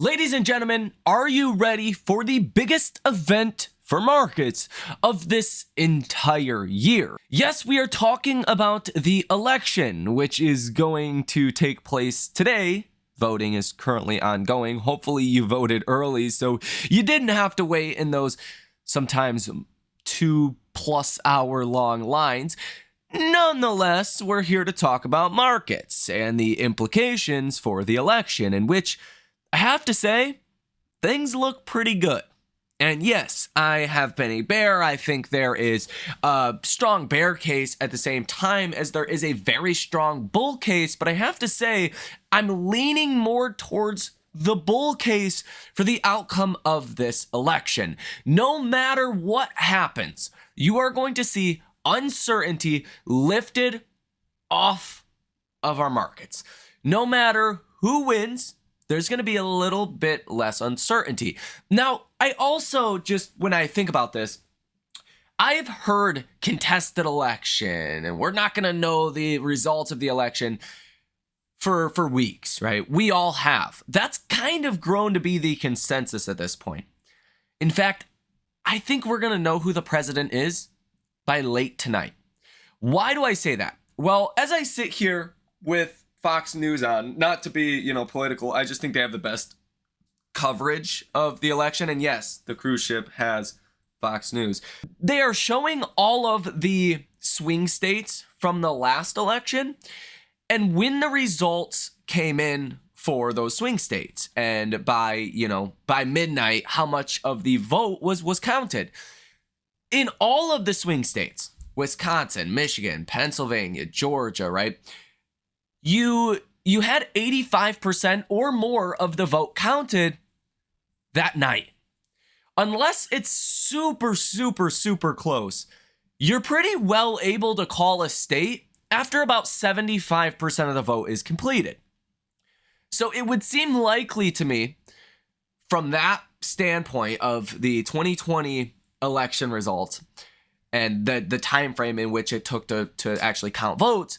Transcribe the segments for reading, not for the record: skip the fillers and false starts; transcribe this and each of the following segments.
Ladies and gentlemen, are you ready for the biggest event for markets of this entire year? Yes, we are talking about the election, which is going to take place today. Voting is currently ongoing. Hopefully you voted early, so you didn't have to wait in those sometimes 2+ hour long lines. Nonetheless, we're here to talk about markets and the implications for the election, in which I have to say, things look pretty good. And yes, I have been a bear. I think there is a strong bear case at the same time as there is a very strong bull case. But I have to say, I'm leaning more towards the bull case for the outcome of this election. No matter what happens, you are going to see uncertainty lifted off of our markets. No matter who wins, there's going to be a little bit less uncertainty. Now, I also when I think about this, I've heard contested election, and we're not going to know the results of the election for weeks, right? We all have. That's kind of grown to be the consensus at this point. In fact, I think we're going to know who the president is by late tonight. Why do I say that? Well, as I sit here with Fox News on, not to be, political, I just think they have the best coverage of the election. And yes, the cruise ship has Fox News. They are showing all of the swing states from the last election and when the results came in for those swing states, and by midnight, how much of the vote was counted. In all of the swing states, Wisconsin, Michigan, Pennsylvania, Georgia, right? You had 85% or more of the vote counted that night. Unless it's super, super, super close, you're pretty well able to call a state after about 75% of the vote is completed. So it would seem likely to me, from that standpoint of the 2020 election results and the time frame in which it took to actually count votes,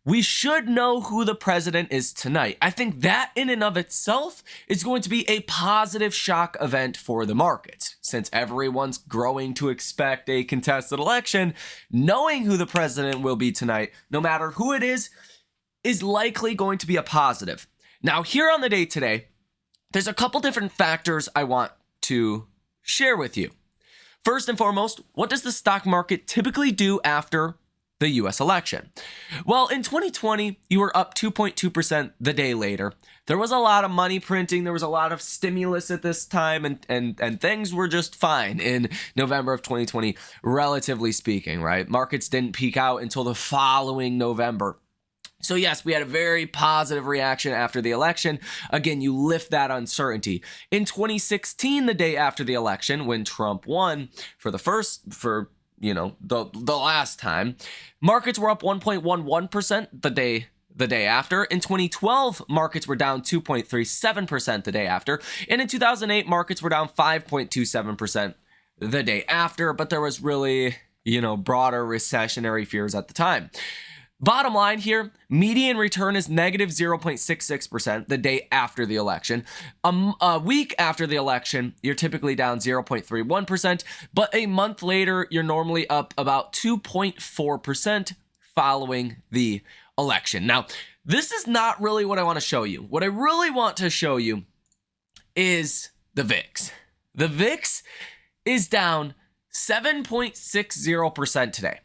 we should know who the president is tonight. I think that in and of itself is going to be a positive shock event for the markets. Since everyone's growing to expect a contested election, knowing who the president will be tonight, no matter who it is likely going to be a positive. Now, here on the day today, there's a couple different factors I want to share with you. First and foremost, what does the stock market typically do after the US election? Well, in 2020, you were up 2.2% the day later. There was a lot of money printing. There was a lot of stimulus at this time, and things were just fine in November of 2020, relatively speaking, right? Markets didn't peak out until the following November. So yes, we had a very positive reaction after the election. Again, you lift that uncertainty. In 2016, the day after the election, when Trump won for the last time, markets were up 1.11% the day after. In 2012, markets were down 2.37% the day after. And in 2008, markets were down 5.27% the day after. But there was really, broader recessionary fears at the time. Bottom line here, median return is negative 0.66% the day after the election. A week after the election, you're typically down 0.31%, but a month later, you're normally up about 2.4% following the election. Now, this is not really what I want to show you. What I really want to show you is the VIX. The VIX is down 7.60% today.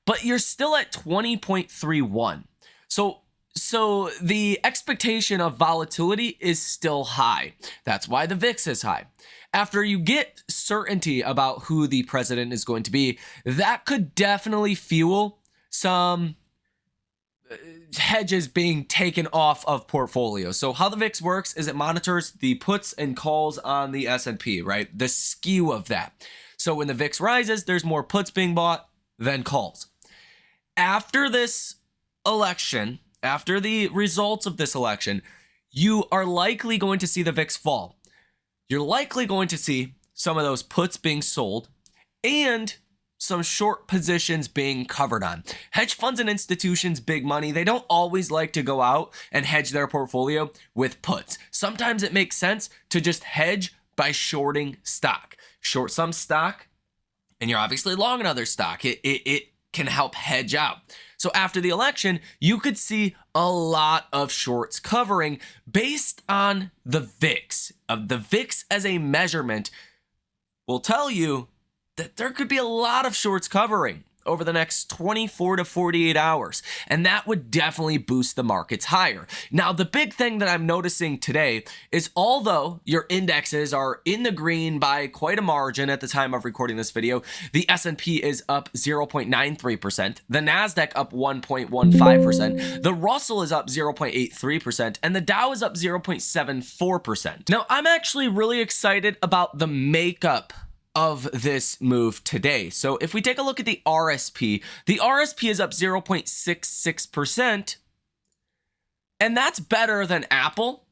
But you're still at 20.31. So the expectation of volatility is still high. That's why the VIX is high. After you get certainty about who the president is going to be, that could definitely fuel some hedges being taken off of portfolios. So how the VIX works is it monitors the puts and calls on the S&P, right? The skew of that. So when the VIX rises, there's more puts being bought than calls. After this election, after the results of this election, you are likely going to see the VIX fall. You're likely going to see some of those puts being sold and some short positions being covered on. Hedge funds and institutions, big money, they don't always like to go out and hedge their portfolio with puts. Sometimes it makes sense to just hedge by shorting stock. Short some stock, and you're obviously long another stock. It can help hedge out. So after the election, you could see a lot of shorts covering based on the VIX. The VIX as a measurement will tell you that there could be a lot of shorts covering over the next 24 to 48 hours, and that would definitely boost the markets higher. Now, the big thing that I'm noticing today is although your indexes are in the green by quite a margin at the time of recording this video, the S&P is up 0.93%, the NASDAQ up 1.15%, the Russell is up 0.83%, and the Dow is up 0.74%. Now, I'm actually really excited about the makeup of this move today. So if we take a look at the RSP is up 0.66%, and that's better than Apple.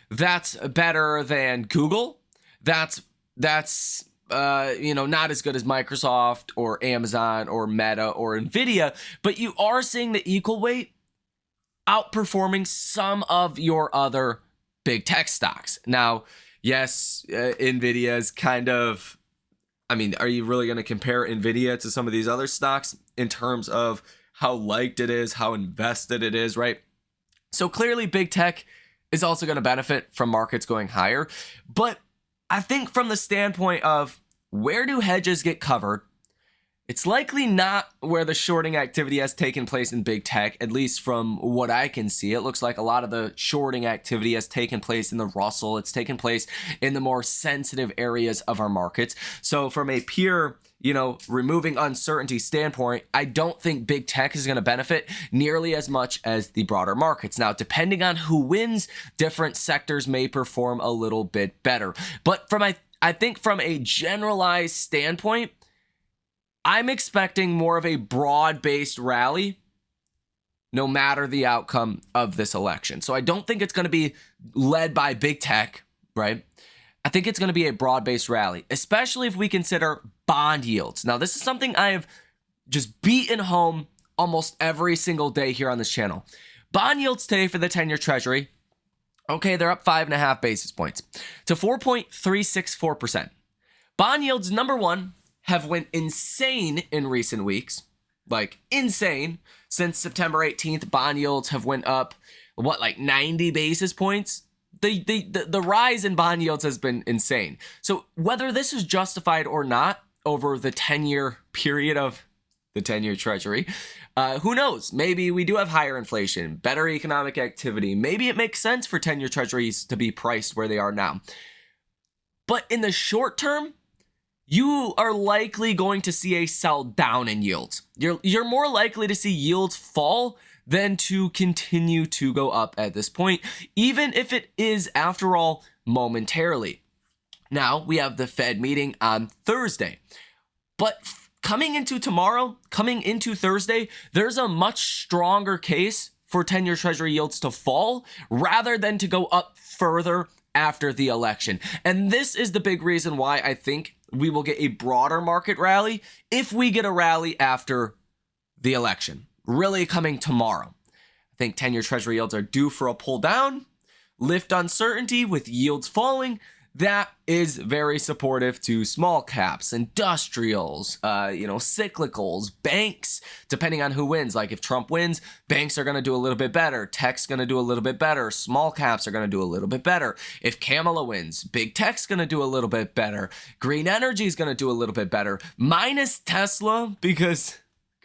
That's better than Google. That's not as good as Microsoft or Amazon or Meta or Nvidia, but you are seeing the equal weight outperforming some of your other big tech stocks. Now, yes, Nvidia is kind of, are you really going to compare Nvidia to some of these other stocks in terms of how liked it is, how invested it is, right? So clearly big tech is also going to benefit from markets going higher. But I think from the standpoint of where do hedges get covered, it's likely not where the shorting activity has taken place in big tech, at least from what I can see. It looks like a lot of the shorting activity has taken place in the Russell. It's taken place in the more sensitive areas of our markets. So from a pure, removing uncertainty standpoint, I don't think big tech is going to benefit nearly as much as the broader markets. Now, depending on who wins, different sectors may perform a little bit better. But I think from a generalized standpoint, I'm expecting more of a broad-based rally no matter the outcome of this election. So I don't think it's going to be led by big tech, right? I think it's going to be a broad-based rally, especially if we consider bond yields. Now, this is something I have just beaten home almost every single day here on this channel. Bond yields today for the 10-year Treasury, okay, they're up 5.5 basis points to 4.364%. Bond yields, number one, have went insane in recent weeks, like insane. Since September 18th, bond yields have went up, 90 basis points? The rise in bond yields has been insane. So whether this is justified or not over the 10-year period of the 10-year Treasury, who knows? Maybe we do have higher inflation, better economic activity. Maybe it makes sense for 10-year Treasuries to be priced where they are now. But in the short term, you are likely going to see a sell down in yields. You're more likely to see yields fall than to continue to go up at this point, even if it is, after all, momentarily. Now, we have the Fed meeting on Thursday. But coming into Thursday, there's a much stronger case for 10-year Treasury yields to fall rather than to go up further after the election. And this is the big reason why I think we will get a broader market rally if we get a rally after the election, really coming tomorrow. I think 10-year Treasury yields are due for a pull down, lift uncertainty with yields falling. That is very supportive to small caps, industrials, cyclicals, banks, depending on who wins. Like if Trump wins, banks are going to do a little bit better. Tech's going to do a little bit better. Small caps are going to do a little bit better. If Kamala wins, big tech's going to do a little bit better. Green energy is going to do a little bit better. Minus Tesla, because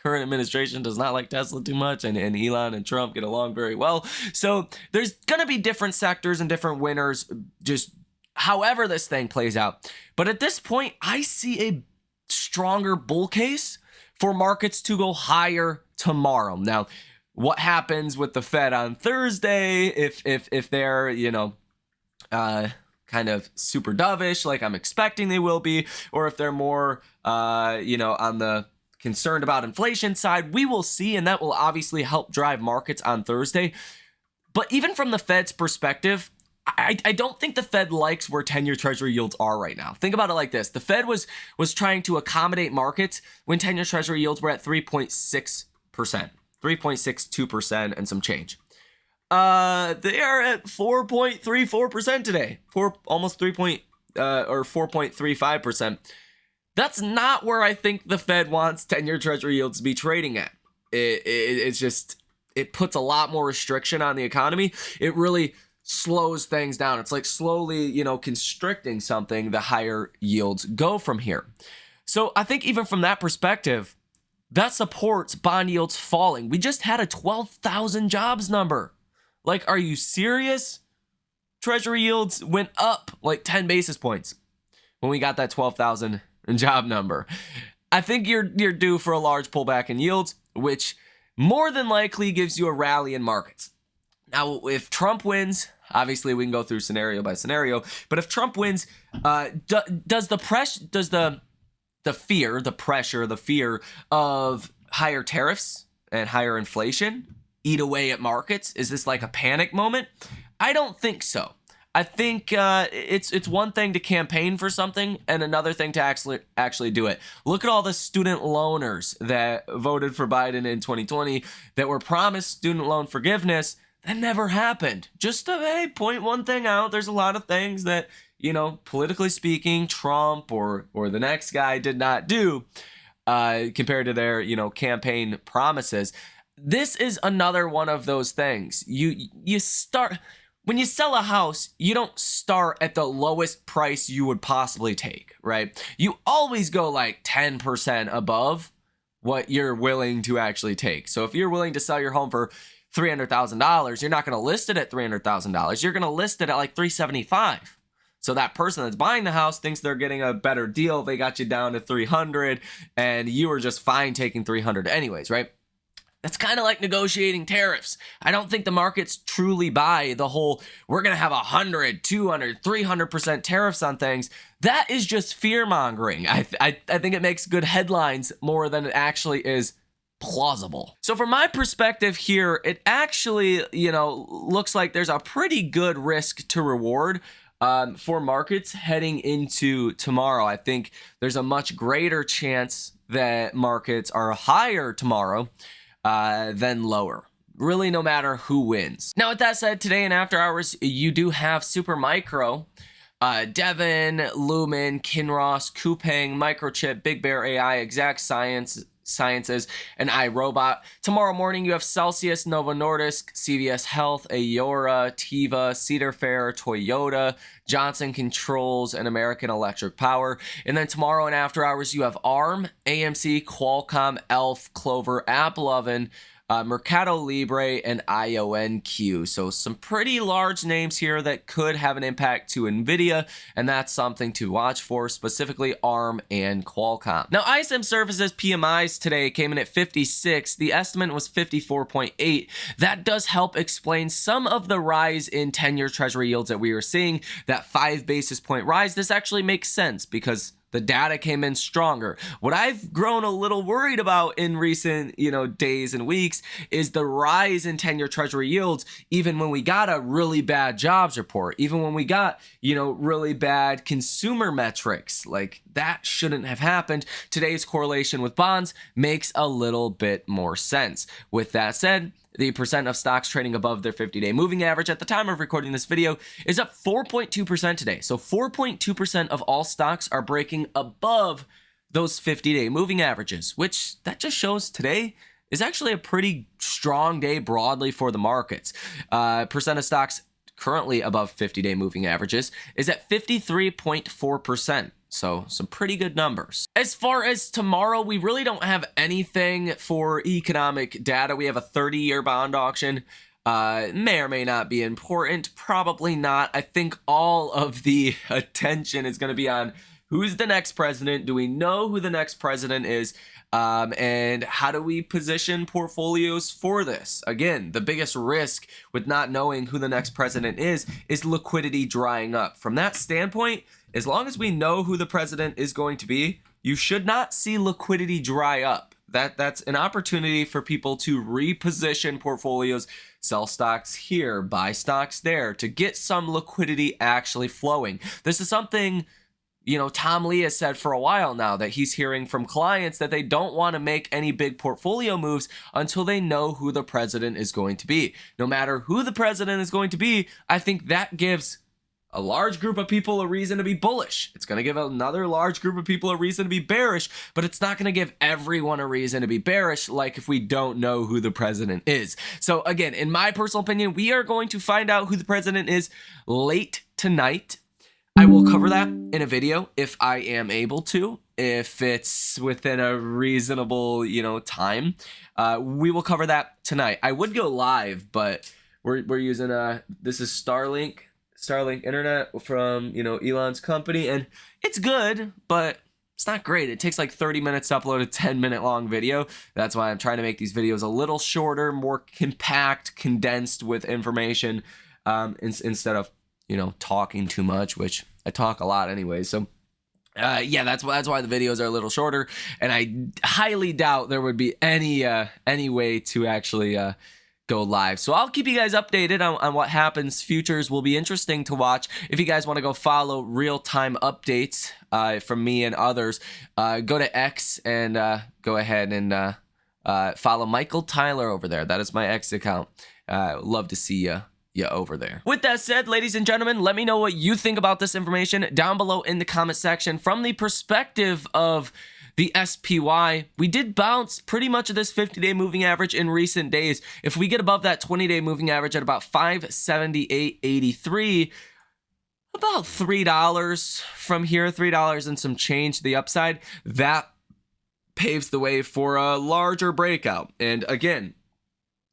current administration does not like Tesla too much, and Elon and Trump get along very well. So there's going to be different sectors and different winners, just however this thing plays out. But at this point, I see a stronger bull case for markets to go higher tomorrow. Now, what happens with the Fed on Thursday, if they're, kind of super dovish, like I'm expecting they will be, or if they're more, on the concerned about inflation side, we will see, and that will obviously help drive markets on Thursday. But even from the Fed's perspective, I don't think the Fed likes where 10-year Treasury yields are right now. Think about it like this. The Fed was trying to accommodate markets when 10-year Treasury yields were at 3.6%, 3.62% and some change. They are at 4.34% today, almost 4.35%. That's not where I think the Fed wants 10-year Treasury yields to be trading at. It's just, it puts a lot more restriction on the economy. It really slows things down. It's like slowly, constricting something, the higher yields go from here. So I think even from that perspective, that supports bond yields falling. We just had a 12,000 jobs number. Like, are you serious? Treasury yields went up like 10 basis points when we got that 12,000 job number. I think you're due for a large pullback in yields, which more than likely gives you a rally in markets. Now, if Trump wins, obviously we can go through scenario by scenario, but if Trump wins, does the fear of higher tariffs and higher inflation eat away at markets? Is this like a panic moment? I don't think so. I think it's one thing to campaign for something and another thing to actually do it. Look at all the student loaners that voted for Biden in 2020 that were promised student loan forgiveness. That never happened. Just to point one thing out, there's a lot of things that, politically speaking, Trump or the next guy did not do compared to their, campaign promises. This is another one of those things. You start... When you sell a house, you don't start at the lowest price you would possibly take, right? You always go like 10% above what you're willing to actually take. So if you're willing to sell your home for $300,000, you're not going to list it at $300,000. You're going to list it at like $375,000. So that person that's buying the house thinks they're getting a better deal. They got you down to $300,000 and you were just fine taking $300,000 anyways, right? That's kind of like negotiating tariffs. I don't think the markets truly buy the whole, we're going to have 100, 200, 300% tariffs on things. That is just fear mongering. I think it makes good headlines more than it actually is plausible. So from my perspective here, it actually, looks like there's a pretty good risk to reward for markets heading into tomorrow. I think there's a much greater chance that markets are higher tomorrow than lower. Really, no matter who wins. Now, with that said, today in after hours, you do have Super Micro, Devon, Lumen, Kinross, Coupang, Microchip, Big Bear AI, Exact Sciences, and iRobot. Tomorrow morning, you have Celsius, Novo Nordisk, CVS Health, Aora, Teva, Cedar Fair, Toyota, Johnson Controls, and American Electric Power. And then tomorrow in after hours, you have ARM, AMC, Qualcomm, Elf, Clover, AppLovin, Mercado Libre, and IONQ. So some pretty large names here that could have an impact to NVIDIA, and that's something to watch for, specifically ARM and Qualcomm. Now, ISM Services PMIs today came in at 56. The estimate was 54.8. That does help explain some of the rise in 10-year Treasury yields that we were seeing. That 5 basis point rise, this actually makes sense because the data came in stronger. What I've grown a little worried about in recent, days and weeks is the rise in 10-year Treasury yields, even when we got a really bad jobs report, even when we got, really bad consumer metrics. Like, that shouldn't have happened. Today's correlation with bonds makes a little bit more sense. With that said, the percent of stocks trading above their 50-day moving average at the time of recording this video is up 4.2% today. So 4.2% of all stocks are breaking above those 50-day moving averages, which that just shows today is actually a pretty strong day broadly for the markets. Percent of stocks currently above 50-day moving averages is at 53.4%. So some pretty good numbers. As far as tomorrow, we really don't have anything for economic data. We have a 30-year bond auction. May or may not be important. Probably not. I think all of the attention is going to be on who's the next president. Do we know who the next president is? And how do we position portfolios for this? Again, the biggest risk with not knowing who the next president is liquidity drying up. From that standpoint, as long as we know who the president is going to be, you should not see liquidity dry up. that's an opportunity for people to reposition portfolios, sell stocks here, buy stocks there, to get some liquidity actually flowing. This is something, you know, Tom Lee has said for a while now, that he's hearing from clients that they don't want to make any big portfolio moves until they know who the president is going to be. No matter who the president is going to be, I think that gives a large group of people a reason to be bullish. It's going to give another large group of people a reason to be bearish, but it's not going to give everyone a reason to be bearish, like if we don't know who the president is. So again, in my personal opinion, we are going to find out who the president is late tonight. I will cover that in a video if I am able to, if it's within a reasonable, you know, time. We will cover that tonight. I would go live, but we're using this is Starlink internet from, you know, Elon's company, and it's good, but it's not great. It takes like 30 minutes to upload a 10-minute long video. That's why I'm trying to make these videos a little shorter, more compact, condensed with information, instead of, you know, talking too much, which I talk a lot anyway. So yeah, that's why the videos are a little shorter, and I highly doubt there would be any way to actually go live. So I'll keep you guys updated on what happens. Futures will be interesting to watch. If you guys want to go follow real-time updates from me and others, go to X and go ahead and follow Michael Tyler over there. That is my X account. Love to see you over there. With that said, ladies and gentlemen, let me know what you think about this information down below in the comment section. From the perspective of the SPY, we did bounce pretty much of this 50-day moving average in recent days. If we get above that 20-day moving average at about 578.83, about $3 from here, $3 and some change to the upside, that paves the way for a larger breakout. And again,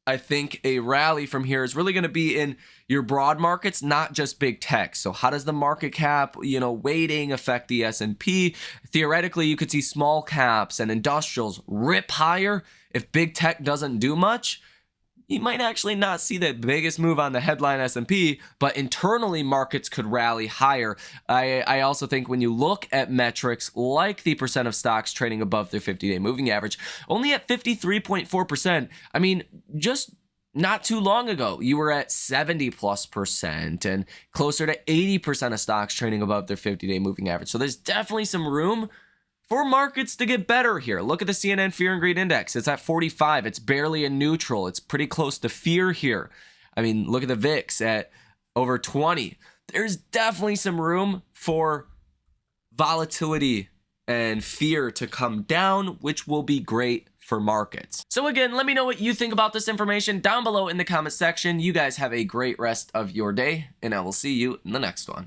I think a rally from here is really going to be in your broad markets, not just big tech. So how does the market cap, you know, weighting affect the S&P? Theoretically, you could see small caps and industrials rip higher if big tech doesn't do much. You might actually not see the biggest move on the headline S&P, but internally markets could rally higher. I also think when you look at metrics like the percent of stocks trading above their 50-day moving average, only at 53.4%. I mean, just not too long ago, you were at 70+% and closer to 80% of stocks trading above their 50-day moving average. So there's definitely some room for markets to get better here. Look at the CNN Fear and Greed Index. It's at 45. It's barely a neutral. It's pretty close to fear here. I mean, look at the VIX at over 20. There's definitely some room for volatility and fear to come down, which will be great for markets. So again, let me know what you think about this information down below in the comment section. You guys have a great rest of your day, and I will see you in the next one.